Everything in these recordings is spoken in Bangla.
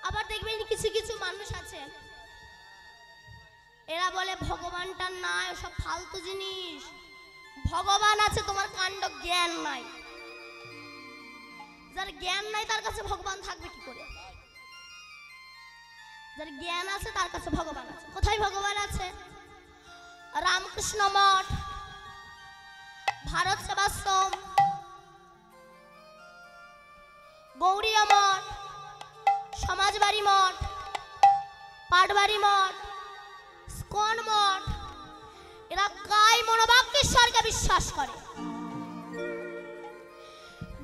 আবার দেখবেন কিছু কিছু মানুষ আছে এরা বলে ভগবানটা নাই, সব ফালতু জিনিস। ভগবান আছে, তোমার কাণ্ড জ্ঞান নাই। যার জ্ঞান নাই তার কাছে ভগবান থাকবে কি করে? যার জ্ঞান আছে তার কাছে ভগবান আছে। কোথায় ভগবান আছে? রামকৃষ্ণ মঠ, ভারত সেবাশ্রম, গৌরীয় মঠ, সমাজবাড়ি মঠ, পাটবাড়ি মঠ, স্কন মঠ, এরা কায় মনোবাক্যেশ্বরকে বিশ্বাস করে।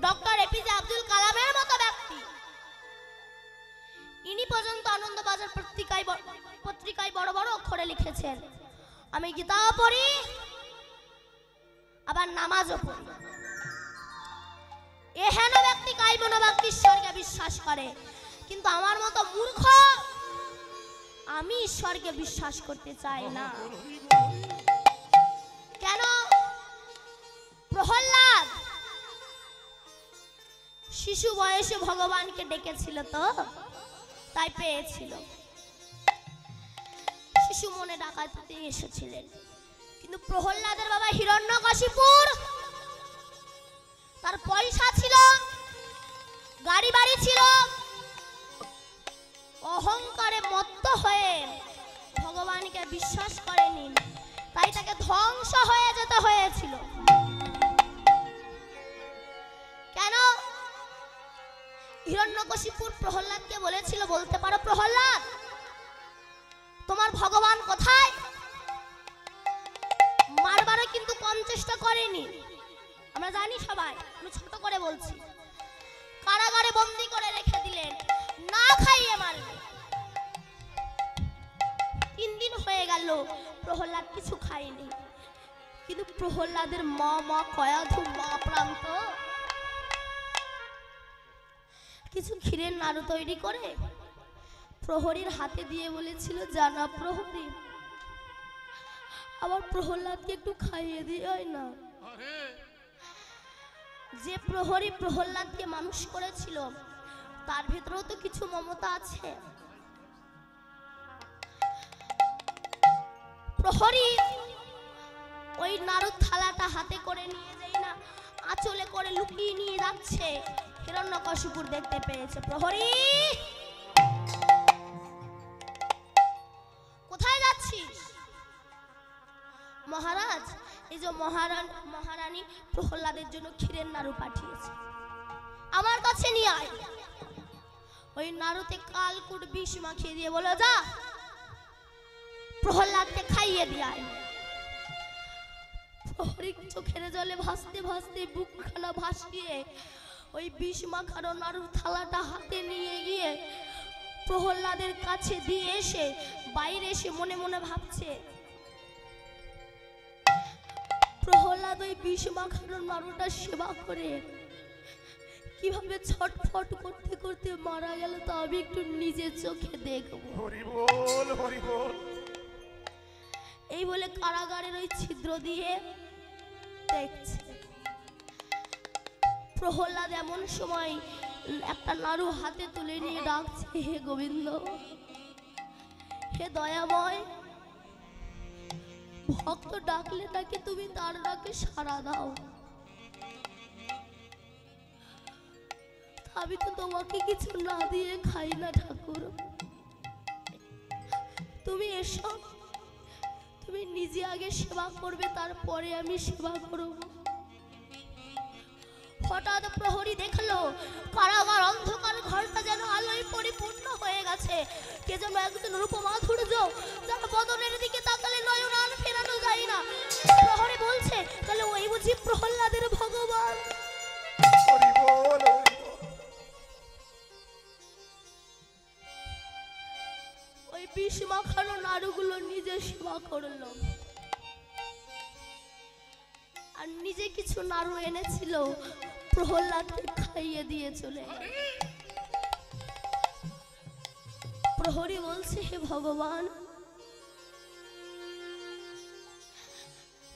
ডক্টর এপিজে আব্দুল কালামের মতো ব্যক্তি, ইনি পর্যন্ত আনন্দবাজার পত্রিকায় বড় বড় অক্ষরে লিখেছেন, আমি গীতাও পড়ি আবার নামাজও পড়ি। এহেন ব্যক্তি কায় মনোবাক্যেশ্বরকে বিশ্বাস করে, কিন্তু আমার মতো মূর্খ আমি ঈশ্বরকে বিশ্বাস করতে চাই না। কেন? প্রহ্লাদ শিশু বয়সে ভগবানকে ডেকেছিল, তো তাই পেয়েছিল। শিশু মনে ডাকাতে এসেছিলেন, কিন্তু প্রহ্লাদের বাবা হিরণ্যকশিপুর, তার পয়সা ছিল, গাড়ি বাড়ি ছিল, অহংকারে মত্ত হয়ে ভগবানকে বিশ্বাস করেনি, তাই তাকে ধ্বংস হয়ে যেতে হয়েছিল। কেন? হিরণ্যকশিপুর প্রহ্লাদকে বলেছিল, বলতে পারো প্রহ্লাদ তোমার ভগবান কোথায়? মারবারও কিন্তু কম চেষ্টা করেনি, আমরা জানি সবাই, আমি ছোট করে বলছি। কারাগারে বন্দী করে রেখে দিলেন, না খাইয়ে মারবে। 3 দিন হয়ে গেল প্রহ্লাদ কিছু খায়নি, কিন্তু প্রহ্লাদের মা কয়াধু মা প্রান্ত কিছু ক্ষীরের নাড়ু তৈরি করে প্রহরীর হাতে দিয়ে বলেছিল, জানা প্রহরী আবার প্রহ্লাদকে একটু খাইয়ে দিয়ে না। যে প্রহরী প্রহ্লাদকে মানুষ করেছিল তার ভেতরেও তো কিছু মমতা আছে। প্রহরী ওই নাড়ুর থালাটা হাতে করে নিয়ে যাই না, আঁচলে করে লুকিয়ে নিয়ে যাচ্ছে, হিরণ্যকশিপুর দেখতে পেয়েছে। প্রহরী কোথায় যাচ্ছিস? মহারাজ, এই যে মহারানী প্রহ্লাদের জন্য ক্ষীরের নাড়ু পাঠিয়েছে, আমার কাছে নিয়ে আয়। ওই নাড়ুতে কালকুট বিষ মাখিয়ে দিয়ে বলো, যা প্রহ্লাদকে খাইয়ে দিয়ে আয়। প্রহরী চোখের জলে ভাসতে ভাসতে বুকখানা ভাসিয়ে ওই বিষ মাখানো নাড়ুর থালাটা হাতে নিয়ে গিয়ে প্রহ্লাদের কাছে দিয়ে এসে বাইরে এসে মনে মনে ভাবছে, প্রহ্লাদ ওই বিষ মাখানো নাড়ুটা সেবা করে কিভাবে ছটফট করতে করতে মারা গেল তা আমি একটু নিজের চোখে দেখবো। এই বলে কারাগারের ওই ছিদ্র দিয়ে দেখছে। প্রহ্লাদ এমন সময় একটা নাড়ু হাতে তুলে নিয়ে ডাকছে, হে গোবিন্দ, হে দয়াময়, ভক্ত ডাকলে নাকি তুমি তার ডাকে সাড়া দাও। আমি তো তোমাকে কিছু না দিয়ে খাই না ঠাকুর, তুমি এসো, তুমি নিজে আগে সেবা করবে, তারপরে আমি সেবা করব। হঠাৎ প্রহরী দেখলো কারাগার অন্ধকার ঘরটা যেন আলোয় পরিপূর্ণ হয়ে গেছে। কে যেন একজন রূপমাধুর্য, যার বদনের দিকে তাকালে নয়ন আর ফেরানো যায় না। প্রহরী বলছে, তাহলে ওই বুঝি প্রহ্লাদের ভগবান। ওই বিষ মাখানো নাড়ুগুলো নিজে সেবা করলো, আর নিজে কিছু নাড়ু এনেছিল প্রহ্লাদকে খাইয়ে দিয়ে চলে গেল। প্রহরী বলছে, হে ভগবান,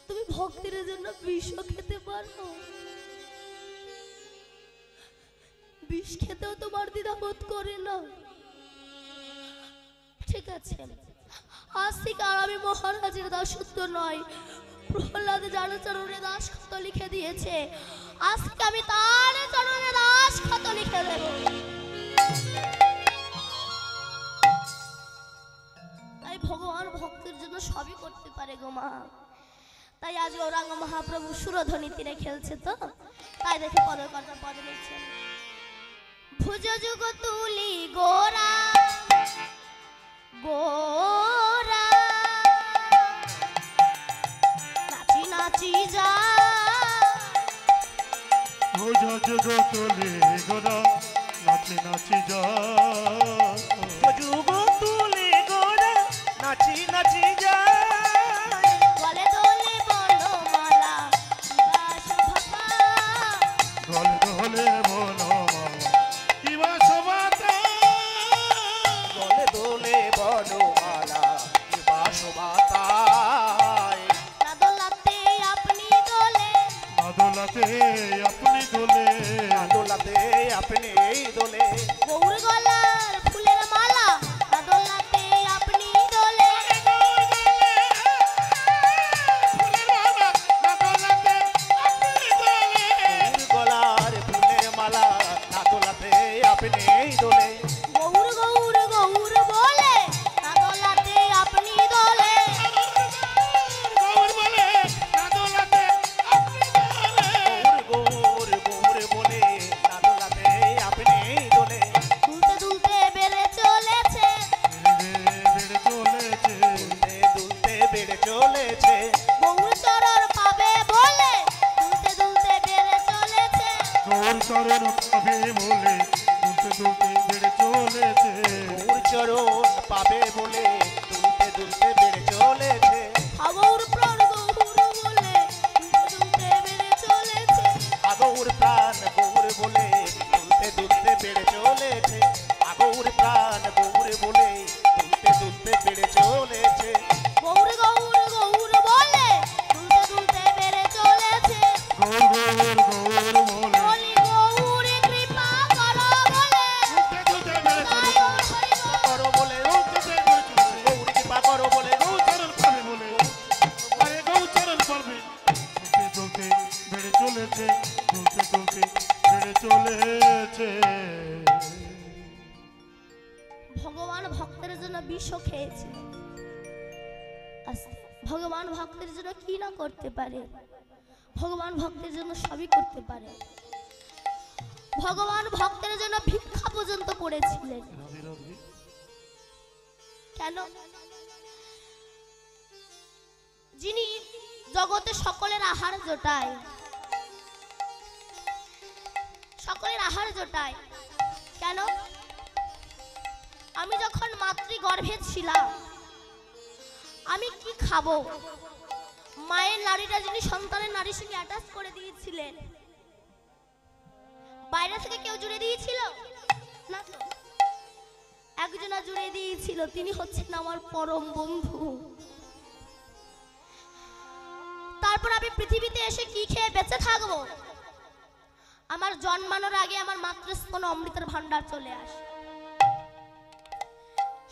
তুমি ভক্তের জন্য বিষও খেতে পারো, বিষ খেতেও তোমার দ্বিধাবোধ করে না, ঠিক আছে, আজ থেকে আর আমি মহারাজের দাসত্ব নয়, প্রহ্লাদ যার চরণে দাসখত লিখে দিয়েছে, আজ থেকে আমি তার চরণে দাসখত লিখে দেব। তাই ভগবান ভক্তের জন্য সবই করতে পারে গো মা। তাই আজ গৌরাঙ্গ মহাপ্রভু সুরধ্বনি তীরে খেলছে, তো তাই দেখে পদকর্তা পদ নিচ্ছেন। ভুজ যুগ তুলি গোরা গোরা নাচি নাচি যা, ভুজ যুগ তুলি গোরা নাচি নাচি যা, যুগ তুলি গোরা নাচি নাচি যা, গলে দোলে বনমালা বাস ভাপা, গলে দোলে বনমালা কিবা শোভাতা, গলে দোলে বনমালা কিবা শোভাতায়, না দোলাতে আপনি দোলে, না দোলাতে আপনি দোলে, না দোলাতে আপনি দোলে, গৌর গলার ফুলের মালা, না দোলাতে আপনি দোলে, গলার ফুলের মালা না দোলাতে আপনি দোলে, গৌর গৌর গৌর বলে, না দোলাতে আপনি দোলে, গৌর বলে না দোলাতে আপনি দোলে, গৌর গৌর বলে না দোলাতে আপনি দোলে, দুলতে দুলতে বেড়ে চলেছে, বেড়ে চলেছে, দুলতে দুলতে বেড়ে চলেছে, গৌর চরণ পাবে বলে, দুলতে দুলতে বেড়ে চলেছে, গৌর চরণ পাবে বলে দুলতে দুলতে বেড়ে চলেছে, গৌর চরণ পাবে বলে দুলতে দুলতে বেড়ে চলেছে, গৌর প্রাণ গৌর বলে, দুলতে দুলতে বেড়ে চলেছে, আগৌর প্রাণ গৌর বলে দুলতে দুলতে বেড়ে চলেছে, আগৌর প্রাণ গৌর বলে দুলতে দুলতে বেড়ে চলেছে, গৌর গৌর গৌর বলে, দুলতে দুলতে বেড়ে চলেছে, গৌর গৌর গৌর বলে বলি গৌরে কৃপা করো বলে, দুলতে দুলতে বেড়ে তাই চলেছে, ওর হরি বল। করো বলে দুলতে বেড়ে চলেছে, গৌর কৃপা করো বলে গৌর চরণ পাবে বলে, আরে গৌর চরণ পাবে, দুলতে দুলতে বেড়ে চলেছে, দুলতে দুলতে বেড়ে চলেছে। ভগবান ভক্তের জন্য বিষ খেয়েছে, ভগবান ভক্তের জন্য কি না করতে পারে, ভগবান ভক্তের জন্য সবই করতে পারে। ভগবান ভক্তের জন্য ভিক্ষা পর্যন্ত করেছিলেন। রাধে রাধে। কেন? যিনি জগতে সকলের আহার জোটায়, সকলের আহার জোটায়। কেন? আমি যখন মাতৃগর্ভে ছিলাম, আমি কি খাবো? মায়ের নারীটা যিনি সন্তানের নারীর সঙ্গে অ্যাটাচ করে দিয়েছিলেন, বাইরে থেকে কেউ জুড়ে দিয়েছিল না তো, একজনা জুড়ে দিয়েছিল, তিনি হচ্ছেন আমার পরম বন্ধু। তারপর আমি পৃথিবীতে এসে কি খেয়ে বেঁচে থাকবো? আমার জন্মানোর আগে আমার মাতৃস্তন অমৃতের ভান্ডার চলে আসে।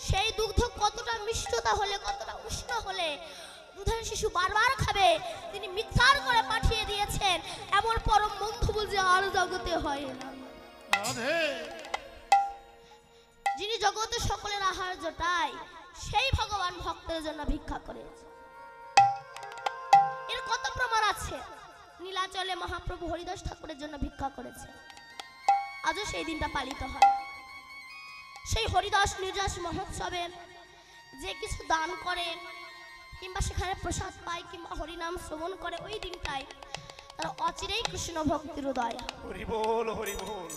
সেই দুগ্ধ কতটা মিষ্টতা হলে, কতটা উষ্ণ হলে দুধের শিশু বারবার খাবে, তিনি মিথ্যার করে পাঠিয়ে দিয়েছেন। এমন পরম বন্ধু বুঝে আর জগতে হয় না। রাধে। যিনি জগতে সকলের আহার জোটায়, সেই ভগবান ভক্তের জন্য ভিক্ষা করেছে। এর কত প্রমাণ আছে? নীলাচলে মহাপ্রভু হরিদাস ঠাকুরের জন্য ভিক্ষা করেছে, আজও সেই দিনটা পালিত হয়। সেই হরিদাস নির্যাস মহোৎসবে যে কিছু দান করে, কিংবা সেখানে প্রসাদ পায়, কিংবা হরিনাম শ্রবণ করে, ওই দিনটায় তারা অচিরেই কৃষ্ণ ভক্তির উদয়। হরি বল হরি বল।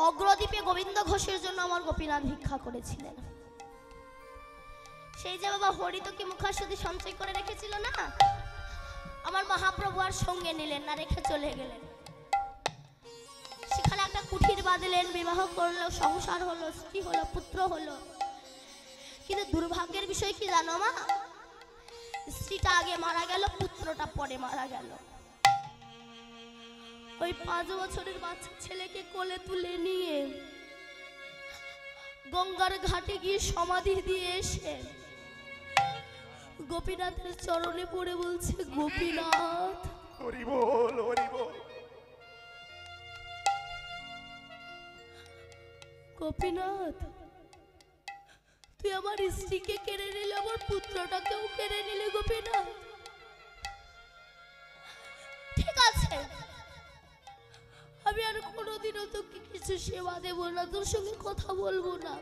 অগ্রদ্বীপে গোবিন্দ ঘোষের জন্য আমার গোপীনাথ ভিক্ষা করেছিলেন। সেই যে বাবা হরিতকে মুখাশুদ্ধি সঞ্চয় করে রেখেছিল না, আমার মহাপ্রভু আর সঙ্গে নিলেন না, রেখে চলে গেলেন। সেখানে একটা কুঠির বাঁধলেন, বিবাহ করলো, সংসার হলো, স্ত্রী হলো, পুত্র হলো। কিন্তু দুর্ভাগ্যের বিষয় কি জানো মা? স্ত্রীটা আগে মারা গেল, পুত্রটা পরে মারা গেল। ওই 5 বছরের বাচ্চা ছেলেকে কোলে তুলে নিয়ে গঙ্গার ঘাটে গিয়ে সমাধি দিয়ে এসে গোপীনাথের চরণে পড়ে বলছে, গোপীনাথ হরি বল, হরি বল। গোপীনাথ, তুই আমার স্ত্রীকে কেড়ে নিলে, আমার পুত্রটাকেও কেড়ে নিলে গোপীনাথ। ঠিক আছে, আমি আর কোনোদিনও তোকে কিছু সেবা দেব না, তোর সঙ্গে কথা বলবো না।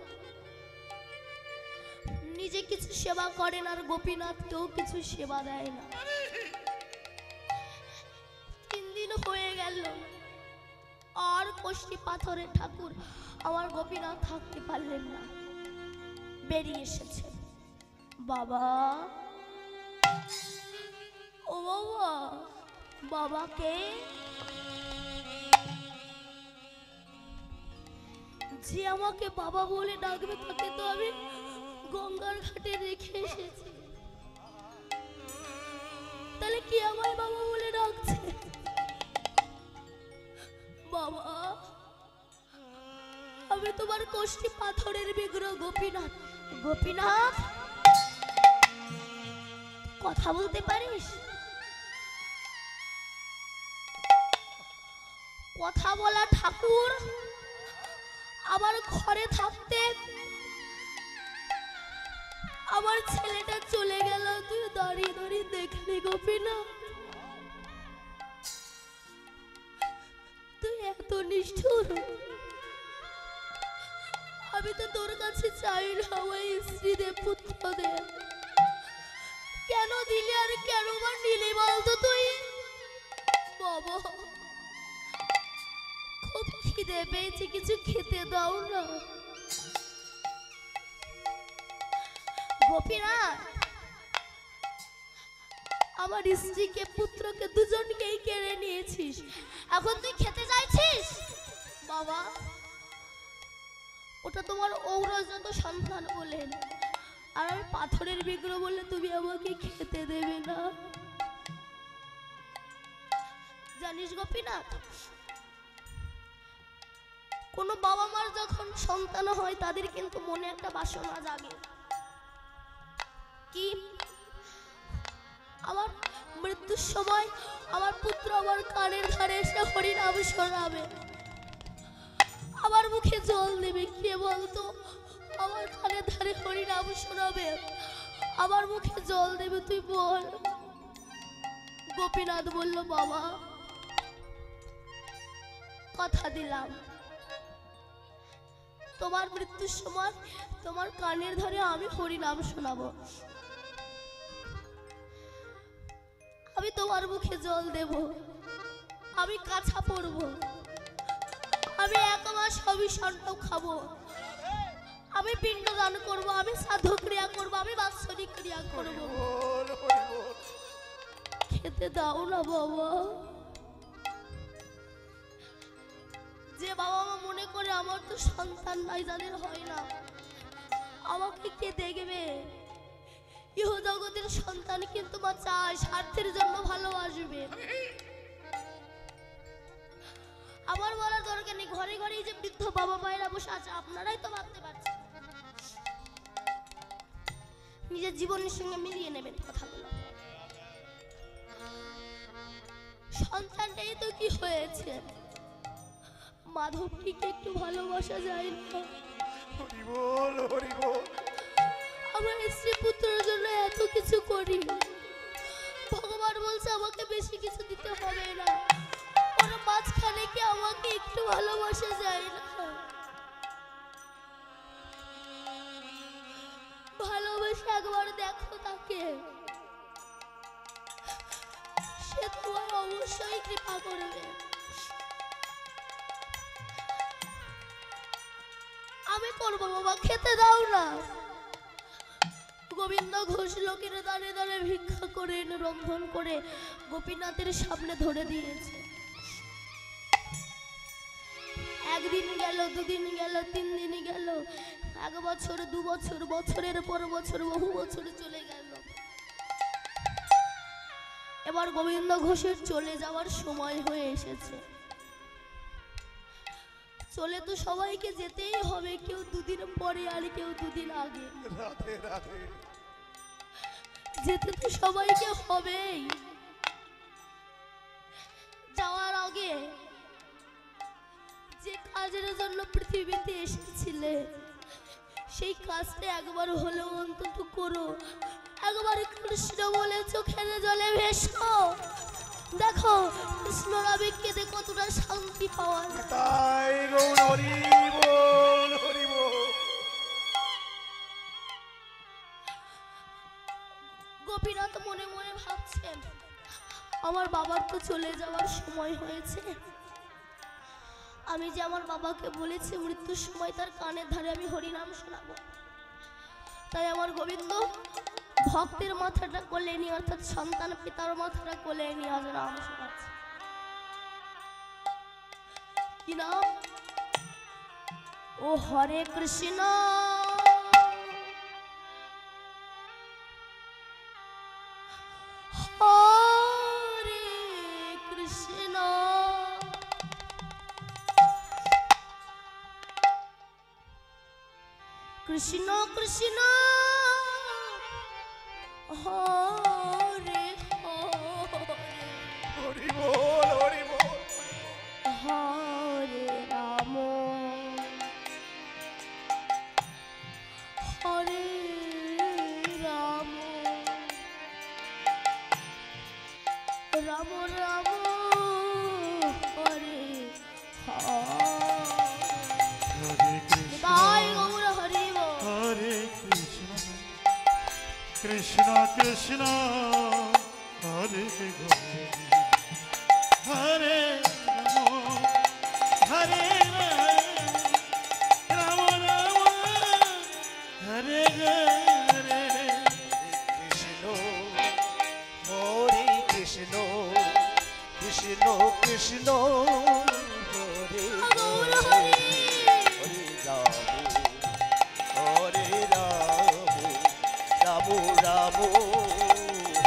নিজে কিছু সেবা করেন আর গোপীনাথকেও কিছু সেবা দেয় না। 3 দিন হয়ে গেল, আর কষ্টি পাথরের ঠাকুর আমার গোপীনাথ থাকতে পারলেন না, বেরিয়ে এসেছে। বাবা, ও বাবা, বাবাকে যে আমাকে বাবা বলে ডাকবে তাকে তো আমি গঙ্গার ঘাটে রেখে এসেছি, তাহলে কি আমায় বাবা বলে ডাকছে? বাবা, আমি তোমার কষ্টি পাথরের বিগ্রহ গোপীনাথ। গোপীনাথ, কথা বলতে পারিস? কথা বলা ঠাকুর আমার ঘরে থাকতে আমার ছেলেটা চলে গেল, তুই দাঁড়িয়ে দাঁড়িয়ে দেখলি গোপীনাথ? তুই এত নিষ্ঠুর। আমি তো তোর কাছে চাই না আমার স্ত্রী দে, পুত্র দে, কেন দিলি আর কেন বা নিলি বলতো তুই? বাবা, খুব খিদে পেয়েছে, কিছু খেতে দাও না। গোপীনাথ, আমার স্ত্রীকে পুত্রকে দুজনকেই কেড়ে নিয়েছিস, এখন তুই খেতে চাইছিস? বাবা, ওটা তোমার ঔরজাত সন্তান বলেন, আর আমি পাথরের বিগ্রহ বলে তুমি আমাকে খেতে দেবে না। জানিস গোপীনাথ, কোনো বাবা মার যখন সন্তান হয় তাদের কিন্তু মনে একটা বাসনা জাগে, কি আমার মৃত্যুর সময় আমার পুত্র আমার কানের ধারে এসে হরিনাম শোনাবে, আমার মুখে জল দেবে। কে বলতো আমার কানের ধারে হরিনাম শোনাবে, আমার মুখে জল দেবে? তুই বল। গোপীনাথ বলল, বাবা কথা দিলাম, তোমার মৃত্যুর সময় তোমার কানের ধরে আমি হরিনাম শোনাবো, আমি তোমার মুখে জল দেব, আমি কাছা পড়ব, আমি 1 মাস অবিষণ্ণ খাবো, আমি পিণ্ডদান করব, আমি শ্রাদ্ধ ক্রিয়া করব, আমি বাৎসরিক ক্রিয়া করব। বল, হরি বল। খেতে দাও না বাবা। যে বাবা মা মনে করে আমার তো সন্তান নাই, যাদের হয় না, আমাকে কে দেখবে? ইহ জগতের সন্তান কিন্তু মা চায় স্বার্থের জন্য ভালোবাসবে। আমার বলার দরকার নেই, ঘরে ঘরে যে বৃদ্ধ বাবা মায়েরা বসে আছে, আপনারাই তো ভাবতে পারছেন, নিজের জীবনের সঙ্গে মিলিয়ে নেবেন কথাগুলো। সন্তানটাই তো কি হয়েছে, মাধবকে একটু ভালোবাসা যায় না? হরি বল, হরি বল। আমার স্ত্রী পুত্রের জন্য এত কিছু করি, ভগবান বলছে আমাকে বেশি কিছু দিতে হবে না, ওর মাঝখানে কি আমাকে একটু ভালোবাসা যায় না? ভালোবেসে একবার দেখো তাকে, সে তোমার অবশ্যই কৃপা করবে। আমি করবো বাবা, খেতে দাও না। গোবিন্দ ঘোষ লোকের দাঁড়ে দাঁড়ে ভিক্ষা করে রন্ধন করে গোপীনাথের সামনে ধরে দিয়েছে। 1 দিন গেল, 2 দিন গেল, 3 দিন গেল, 1 বছর, 2 বছর, বছরের পর বছর, বহু বছর চলে গেল। এবার গোবিন্দ ঘোষের চলে যাওয়ার সময় হয়ে এসেছে। চলে তো সবাইকে যেতেই হবে, কেউ দুদিন পরে আর কেউ দুদিন আগে। রাধে রাধে। যেতে তো সবাইকে হবেই। যাওয়ার আগে যে কাজের জন্য পৃথিবীতে এসেছিলে সেই কাজটা একবার হলেও অন্তত করো। একবার কৃষ্ণ বলে চোখের জলে ভেসো, দেখো কৃষ্ণ আবেগকে কতটা শান্তি পাওয়া যায়। তাই গৌর হরি বল, হরি বল। গোপীনাথ মনে মনে ভাবছেন, আমার বাবার তো চলে যাওয়ার সময় হয়েছে। আমি যে আমার বাবাকে বলেছি মৃত্যুর সময় তার কানের ধারে আমি হরিনাম শোনাবো, তাই আমার গোবিন্দ ভক্তের মাথাটা কোলে নিয়ে, অর্থাৎ সন্তান পিতার মাথাটা কোলে নিয়ে আজ নাম শোনাচ্ছে। কি নাম? ও হরে কৃষ্ণ হরে কৃষ্ণ কৃষ্ণ কৃষ্ণ হরে হরে হরি বল, হরি বল। হরে রাম হরে রাম রাম রাম হরে হরে কৃষ্ণ তাই গৌর হরি বল। হরে কৃষ্ণ কৃষ্ণ কৃষ্ণ হরে গোবিন্দ হরে রাম হরে রাম রাম হরে হরে কৃষ্ণ হরে কৃষ্ণ কৃষ্ণ কৃষ্ণ হরে গৌর হরি হরে রাম হরে রাম রাম রাম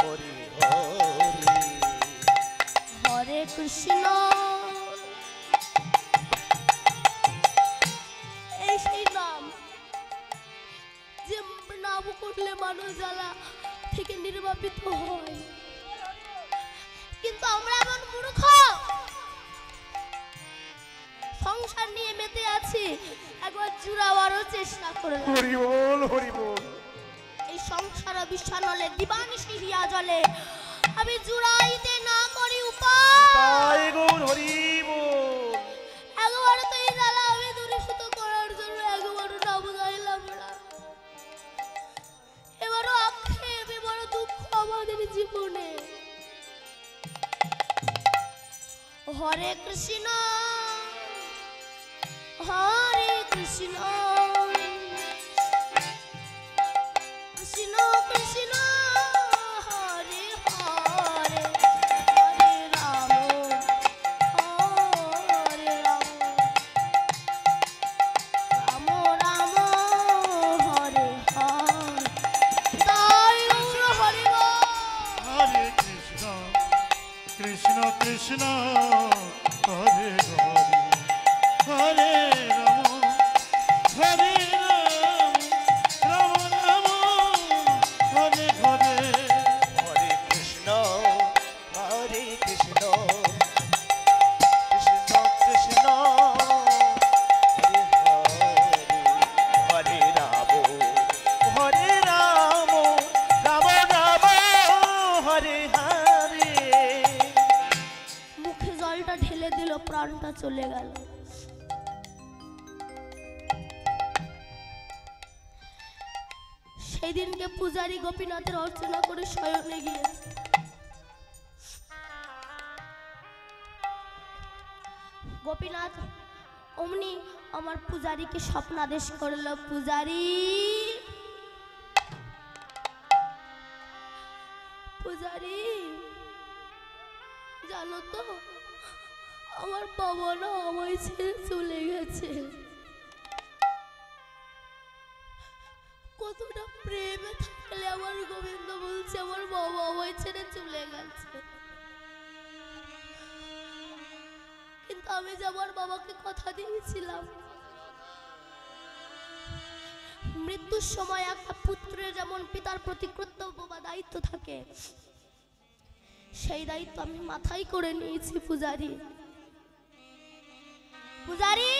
হরে হরে। হরে কৃষ্ণ। এই সেই নাম যে নাম করলে মানুষ জ্বালা থেকে নির্বাপিত হয়, কিন্তু আমরা এমন মূর্খ, সংসার নিয়ে মেতে আছি, একবার জুড়াবারও চেষ্টা করলাম। হরি বল, হরি বল। এই সংসার বিছানলে দিবানিশি হিয়া জলে আমি জুড়াইতে না করি উপায়। তাই গৌর হরি বল। একবার তো এই জ্বালা আমি দূরীভূত করার জন্য একবারও নাম গাইলাম না, এবারও আক্ষেপ, এবারও দুঃখ আমাদের জীবনে। হরে কৃষ্ণ হরে কৃষ্ণ কৃষ্ণ কৃষ্ণ হরে হরে হরে রাম হরে রাম রাম রাম হরে হরে। তাই গৌর হরি বল। হরে কৃষ্ণ কৃষ্ণ কৃষ্ণ হরে হরে হরে রাম হরে রাম রাম রাম হরে হরে হরে কৃষ্ণ হরে কৃষ্ণ কৃষ্ণ কৃষ্ণ হরে হরে হরে রাম হরে রাম রাম রাম হরে হরে। মুখে জলটা ঢেলে দিল, প্রাণটা চলে গেল। সেই দিনকে পূজারী গোপীনাথের অর্চনা করে শয়নে গিয়েছে। গোপীনাথ অমনি আমার পূজারীকে স্বপ্নাদেশ করলো, পূজারী পূজারী জানো তো আমার বাবা না আমায় ছেড়ে চলে গেছে। কতটা প্রেমে থাকলে আমার গোবিন্দ বলছে আমার বাবা আমায় ছেড়ে চলে গেছে, কিন্তু আমি যে আমার বাবাকে কথা দিয়েছিলাম মৃত্যুর সময় একটা পুত্রের যেমন পিতার প্রতি কর্তব্য বা দায়িত্ব থাকে, সেই দায়িত্ব আমি মাথায় করে নিয়েছি। পূজারি, পূজারি,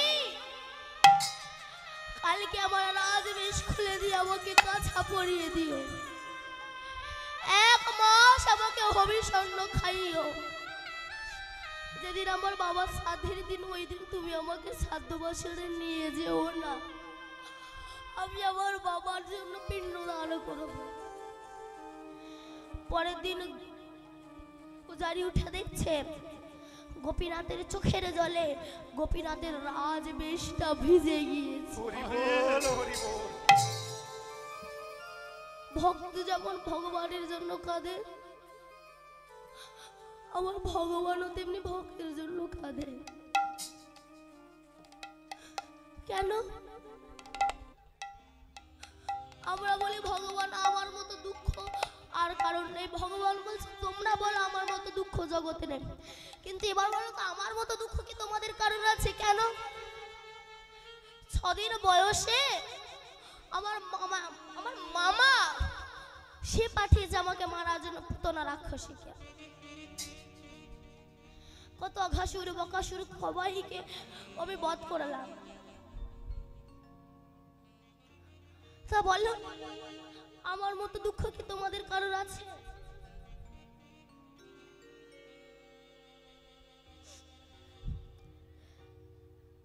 কালকে আমার রাজবেশ খুলে দিয়ে আমাকে কাছা পরিয়ে দিও, 1 মাস আমাকে হবিষণ্ণ খাইও। যেদিন আমার বাবার শ্রাদ্ধের দিন, ওই দিন তুমি আমাকে শ্রাদ্ধ বাসরে নিয়ে যেও না, আমি আমার বাবার জন্য পিণ্ডদান করব। পরের দিন পূজারি উঠে দেখছে গোপীনাথের চোখের জলে গোপীনাথের রাজবেশটা ভিজে গিয়েছে। ভক্ত যেমন ভগবানের জন্য কাঁদে, আমার ভগবানও তেমনি ভক্তের জন্য কাঁদে। কেন? আমরা বলি ভগবান আমার মতো দুঃখ আর কারণ নেই। ভগবান বলছে তোমরা বলো আমার মতো দুঃখ জগতে নেই, কিন্তু এবার বলো তো আমার মতো দুঃখ কি তোমাদের কারণ আছে? কেন? 6 দিন বয়সে আমার মামা সে পাঠিয়েছে আমাকে মারার জন্য পুতনা রাক্ষসীকে। কত অঘাসুর বকাসুর সবাইকে আমি বধ করলাম। তা বলো আমার মতো দুঃখ কি তোমাদের কারোর আছে?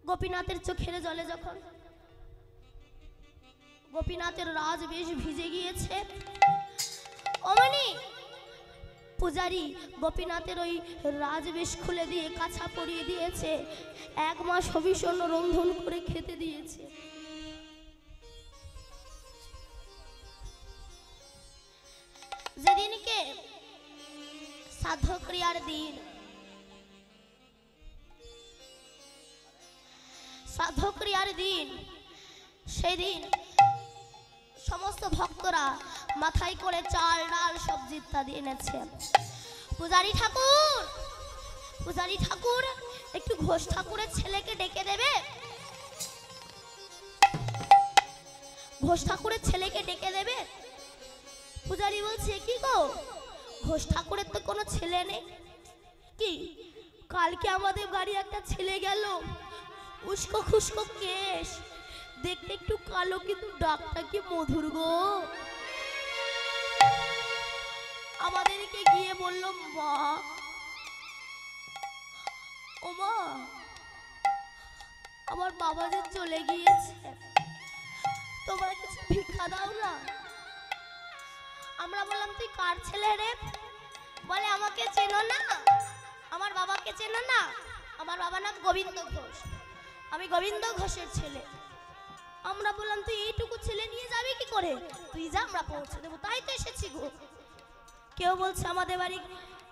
গোপীনাথের চোখের জলে যখন গোপীনাথের রাজবেশ ভিজে গিয়েছে, অমনি পূজারি গোপীনাথের ওই রাজবেশ খুলে দিয়ে কাছা পরিয়ে দিয়েছে, 1 মাস হবিষণ্ণ রন্ধন করে খেতে দিয়েছে। যেদিনকে শ্রাদ্ধ ক্রিয়ার দিন, শ্রাদ্ধ ক্রিয়ার দিন, সেদিন সমস্ত ভক্তরা মাথায় করে চাল ডাল সবজি ইত্যাদি এনেছে। পূজারি ঠাকুর, পূজারি ঠাকুর, একটু ঘোষ ঠাকুরের ছেলেকে ডেকে দেবে। ঘোষ ঠাকুরের ছেলেকে ডেকে দেবে। পূজারি বলছে কি গো, ঘোষ ঠাকুরের তো কোনো ছেলে নেই। কি কালকে আমাদের বাড়ি একটা ছেলে গেল, উস্কো খুস্কো কেশ, দেখতে একটু কালো কিন্তু ডাকটা কি মধুর গো। আমাদেরকে গিয়ে বললো মা, ও মা আমার বাবা যে চলে গিয়েছে, তোমরা কিছু ভিক্ষা দাও না। আমরা বললাম তুই কার ছেলে রে? বলে আমাকে চেনো না, আমার বাবাকে চেনো না? আমার বাবার নাম গোবিন্দ ঘোষ, আমি গোবিন্দ ঘোষের ছেলে। আমরা বললাম তুই এইটুকু ছেলে নিয়ে যাবি কি করে? তুই যা, আমরা পৌঁছে দেবো। তাই তো এসেছি গো। কেউ বলছে আমাদের বাড়ি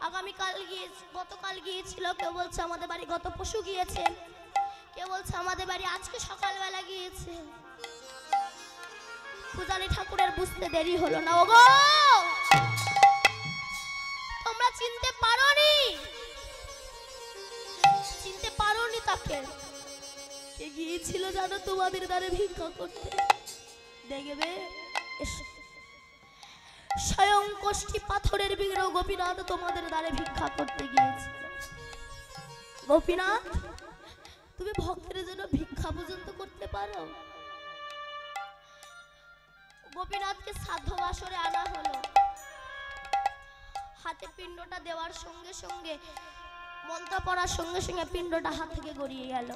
আগামীকাল গিয়ে, গতকাল গিয়েছিল, কেউ বলছে আমাদের বাড়ি গত পরশু গিয়েছে, কেউ বলছে আমাদের বাড়ি আজকে সকালবেলা গিয়েছে। পূজারি ঠাকুরের বুঝতে দেরি হলো না। ওগো তোমরা চিনতে পারোনি, চিনতে পারোনি তাকে। কে গিয়েছিল জানো তোমাদের দ্বারে ভিক্ষা করতে? দেখবে স্বয়ং কোষ্ঠী পাথরের বিগ্রহ গোপীনাথ তোমাদের দ্বারে ভিক্ষা করতে গিয়েছিল। গোপীনাথ তুমি ভক্তের জন্য ভিক্ষা পর্যন্ত করতে পারো? গোপীনাথকে শ্রাদ্ধ বাসরে আনা হলো। হাতে পিণ্ডটা দেওয়ার সঙ্গে সঙ্গে, মন্ত্র পড়ার সঙ্গে সঙ্গে পিণ্ডটা হাত থেকে গড়িয়ে গেল।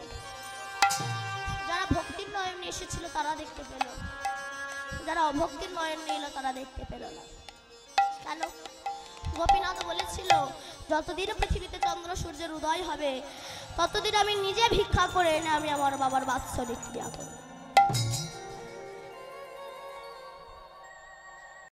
যারা ভক্তির নয়ন এসেছিল তারা দেখতে পেল, যারা অভক্তির নয়ন নিয়ে এলো তারা দেখতে পেল না। কেন? গোপীনাথ বলেছিল যতদিন পৃথিবীতে চন্দ্র সূর্যের উদয় হবে ততদিন আমি নিজে ভিক্ষা করে এনে আমি আমার বাবার বাৎসরিক ক্রিয়া করব।